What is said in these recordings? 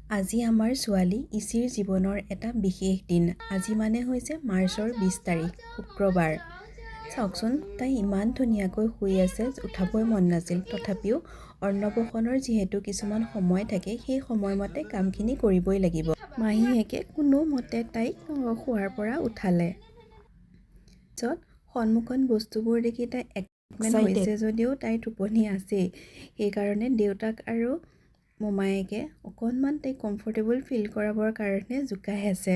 আজি আমাৰ ছোৱালী ইচিৰ জীৱনৰ এটা বিশেষ দিন। আজি মানে হৈছে মাৰ্চৰ 20 তাৰিখ শুক্ৰবাৰ। চাওকচোন, তাই ইমান ধুনীয়াকৈ শুই আছে, উঠাবই মন নাছিল। তথাপিও অন্নপ্ৰশনৰ যিহেতু কিছুমান সময় থাকে, সেই সময়মতে কামখিনি কৰিবই লাগিব। মাহীয়েকে কোনোমতে তাইক শোৱাৰ পৰা উঠালে। য'ত সন্মুখত বস্তুবোৰ দেখি তাই এক্সাইটেড হৈছে যদিও তাইৰ টোপনি আছেই। সেইকাৰণে দেউতাক আৰু মোমায়েকে অকণমান তাইক কমফৰ্টেবল ফিল কৰাবৰ কাৰণে জোকাই আছে।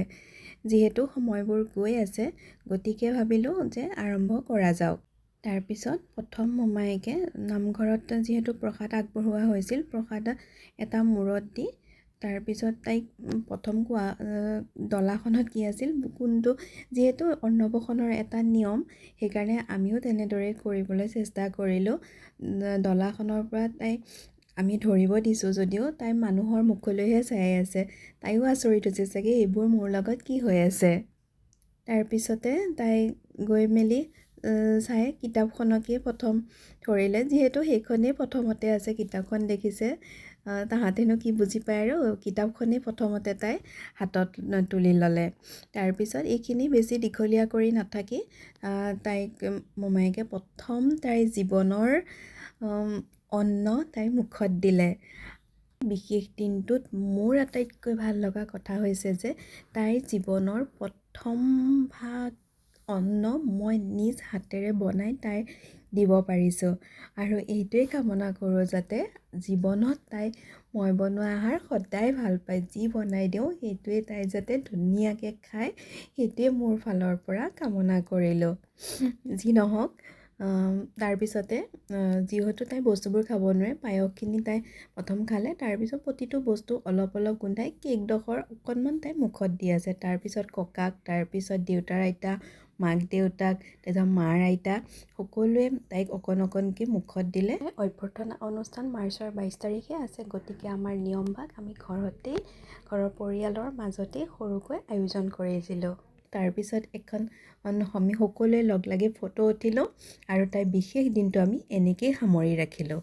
যিহেতু সময়বোৰ গৈ আছে, গতিকে ভাবিলোঁ যে আৰম্ভ কৰা যাওক। তাৰপিছত প্ৰথম মোমায়েকে নামঘৰত যিহেতু প্ৰসাদ আগবঢ়োৱা হৈছিল, প্ৰসাদ এটা মূৰত দি তাৰপিছত তাইক প্ৰথম কোৱা ডলাখনত কি আছিল, কোনটো যিহেতু অন্নপ্ৰশনৰ এটা নিয়ম, সেইকাৰণে আমিও তেনেদৰে কৰিবলৈ চেষ্টা কৰিলোঁ। ডলাখনৰ পৰা তাই আমি ধৰিব দিছোঁ যদিও তাই মানুহৰ মুখলৈহে চাই আছে। তাইও আচৰিত হৈছে চাগে, এইবোৰ মোৰ লগত কি হৈ আছে। তাৰপিছতে তাই গৈ মেলি চাই কিতাপখনকে প্ৰথম ধৰিলে। যিহেতু সেইখনেই প্ৰথমতে আছে, কিতাপখন দেখিছে, তাহাঁতেনো কি বুজি পায় আৰু কিতাপখনেই প্ৰথমতে তাই হাতত তুলি ল'লে। তাৰপিছত এইখিনি বেছি দীঘলীয়া কৰি নাথাকি তাইক মোমায়েকে প্ৰথম তাইৰ জীৱনৰ অন্ন তাইৰ মুখত দিলে। বিশেষ দিনটোত মোৰ আটাইতকৈ ভাল লগা কথা হৈছে যে তাইৰ জীৱনৰ প্ৰথম ভাগ অন্ন মই নিজ হাতেৰে বনাই তাইক দিব পাৰিছোঁ। আৰু এইটোৱে কামনা কৰোঁ যাতে জীৱনত তাই মই বনোৱা আহাৰ সদায় ভাল পায়। যি বনাই দিওঁ সেইটোৱে তাই যাতে ধুনীয়াকৈ খায়, সেইটোৱে মোৰ ফালৰ পৰা কামনা কৰিলোঁ। যি নহওক, তাৰপিছতে যিহেতু তাই বস্তুবোৰ খাব নোৱাৰে, পায়সখিনি তাই প্ৰথম খালে। তাৰপিছত প্ৰতিটো বস্তু অলপ অলপ গোন্ধাই কেকডোখৰ অকণমান তাই মুখত দি আছে। তাৰপিছত ককাক, তাৰপিছত দেউতাৰ আইতা, মাক দেউতাক, তাৰপিছত মাৰ আইতা, সকলোৱে তাইক অকণ অকণকৈ মুখত দিলে। অভ্যৰ্থনা অনুষ্ঠান মাৰ্চৰ 22 তাৰিখে আছে, গতিকে আমাৰ নিয়মভাগ আমি ঘৰৰ পৰিয়ালৰ মাজতেই সৰুকৈ আয়োজন কৰিছিলোঁ। তাৰপিছত আমি সকলোৱে লগ লাগি ফটো উঠিলোঁ আৰু তাইৰ বিশেষ দিনটো আমি এনেকেই সামৰি ৰাখিলোঁ।